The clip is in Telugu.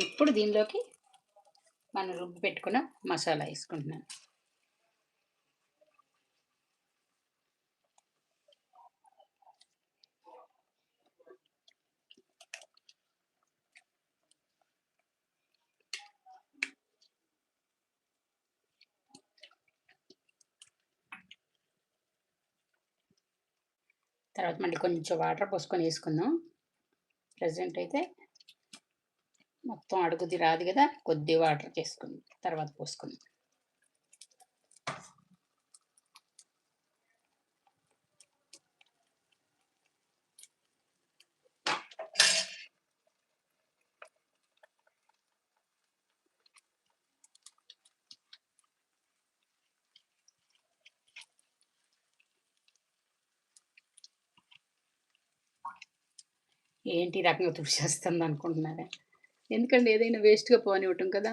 ఇప్పుడు దీనిలోకి మనం రుబ్బి పెట్టుకున్న మసాలా వేసుకుంటున్నాను. తర్వాత మళ్ళీ కొంచెం వాటర్ పోసుకొని వేసుకుందాం. ప్రెజెంట్ అయితే మొత్తం అడుగుది రాదు కదా, కొద్ది వాటర్ చేసుకుందాం, తర్వాత పోసుకుందాం. ఏంటి ఈ రకంగా తుడిచేస్తుంది అనుకుంటున్నారా? ఎందుకంటే ఏదైనా వేస్ట్‌గా పోనివ్వటం కదా!